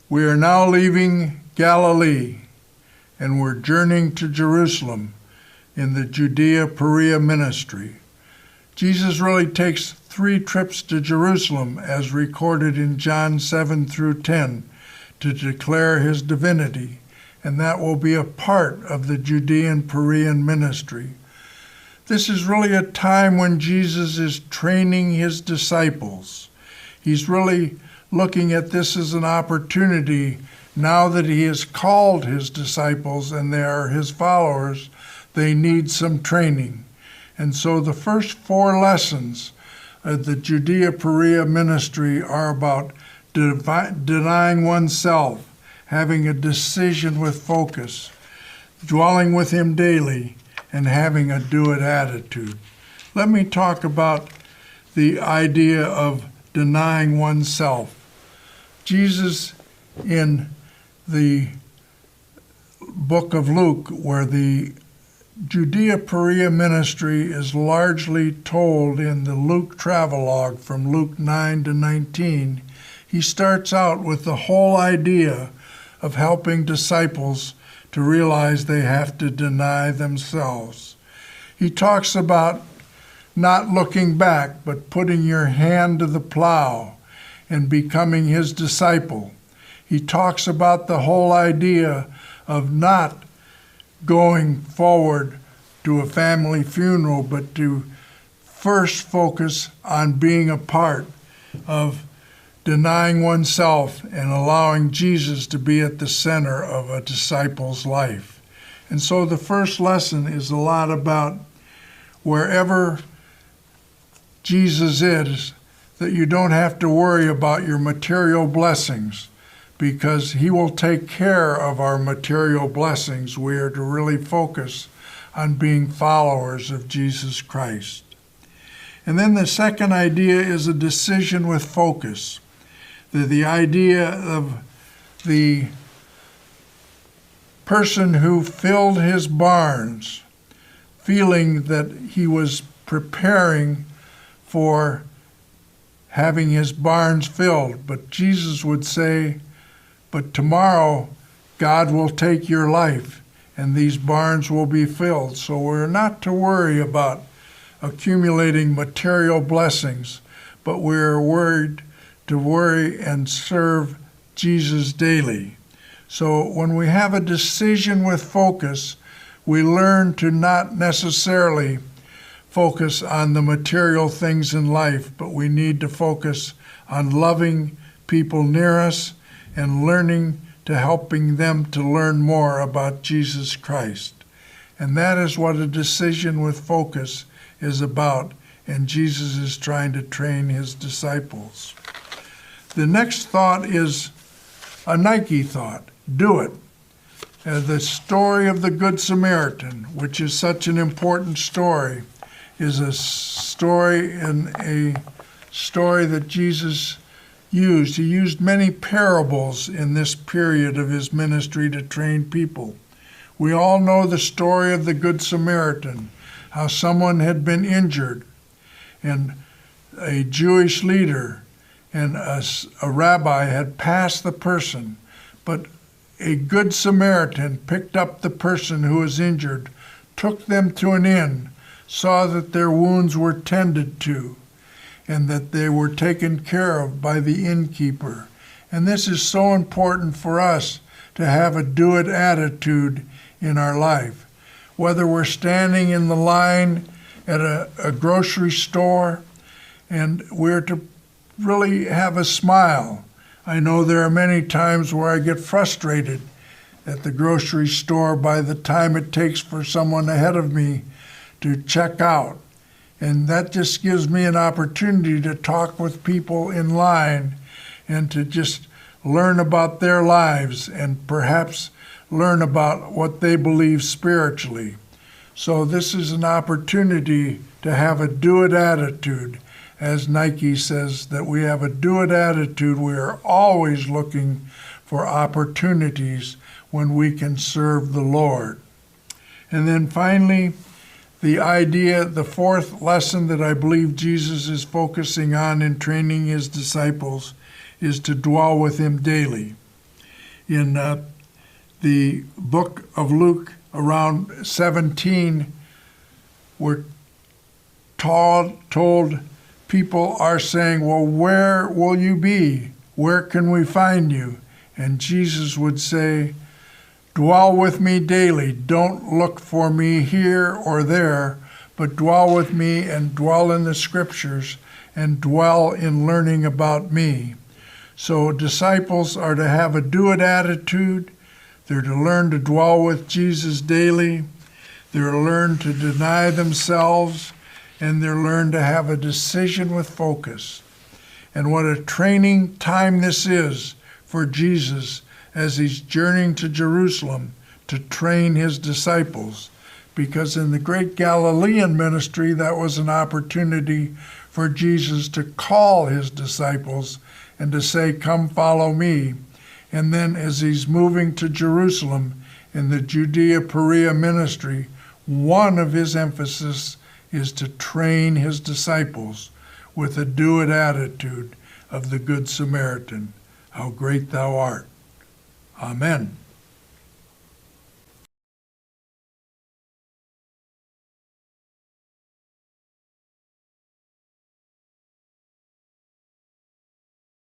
We are now leaving Galilee, and we're journeying to Jerusalem in the Judea Perea ministry. Jesus really takes 3 trips to Jerusalem, as recorded in John 7 through 10, to declare his divinity, and that will be a part of the Judean Perean ministry. This is really a time when Jesus is training his disciples. He's really looking at this as an opportunity now that he has called his disciples and they are his followers. They need some training. And so the first 4 lessons of the Judea Perea ministry are about denying oneself, having a decision with focus, dwelling with him daily, and having a do-it attitude. Let me talk about the idea of denying oneself. Jesus, in the book of Luke, where the Judea Perea ministry is largely told in the Luke travelogue from Luke 9 to 19, he starts out with the whole idea of helping disciples to realize they have to deny themselves. He talks about not looking back, but putting your hand to the plow and becoming his disciple. He talks about the whole idea of not going forward to a family funeral, but to first focus on being a part of denying oneself and allowing Jesus to be at the center of a disciple's life. And so the first lesson is a lot about wherever Jesus is, that you don't have to worry about your material blessings, because he will take care of our material blessings. We are to really focus on being followers of Jesus Christ. And then the second idea is a decision with focus. The idea of the person who filled his barns, feeling that he was preparing for having his barns filled. But Jesus would say, but tomorrow God will take your life and these barns will be filled. So we're not to worry about accumulating material blessings, but we're to worry and serve Jesus daily. So when we have a decision with focus, we learn to not necessarily focus on the material things in life, but we need to focus on loving people near us and learning to helping them to learn more about Jesus Christ. And that is what a decision with focus is about, and Jesus is trying to train his disciples. The next thought is a Nike thought: do it. The story of the Good Samaritan, which is such an important story, is a story that Jesus used. He used many parables in this period of his ministry to train people. We all know the story of the Good Samaritan, how someone had been injured, and a Jewish leader and a rabbi had passed the person, but a Good Samaritan picked up the person who was injured, took them to an inn, saw that their wounds were tended to, and that they were taken care of by the innkeeper. And this is so important for us to have a do-it attitude in our life. Whether we're standing in the line at a grocery store, and we're to really have a smile. I know there are many times where I get frustrated at the grocery store by the time it takes for someone ahead of me to check out. And that just gives me an opportunity to talk with people in line and to just learn about their lives and perhaps learn about what they believe spiritually. So this is an opportunity to have a do-it attitude. As Nike says, that we have a do-it attitude. We are always looking for opportunities when we can serve the Lord. And then finally, the idea, the fourth lesson that I believe Jesus is focusing on in training his disciples is to dwell with him daily. In the book of Luke, around 17, we're told people are saying, well, where will you be? Where can we find you? And Jesus would say, dwell with me daily. Don't look for me here or there, but dwell with me and dwell in the scriptures and dwell in learning about me. So disciples are to have a do-it attitude. They're to learn to dwell with Jesus daily. They're to learn to deny themselves, and they're learn to have a decision with focus. And what a training time this is for Jesus as he's journeying to Jerusalem to train his disciples. Because in the great Galilean ministry, that was an opportunity for Jesus to call his disciples and to say, come follow me. And then as he's moving to Jerusalem in the Judea Perea ministry, one of his emphasis is to train his disciples with a do-it attitude of the Good Samaritan. How great thou art. Amen.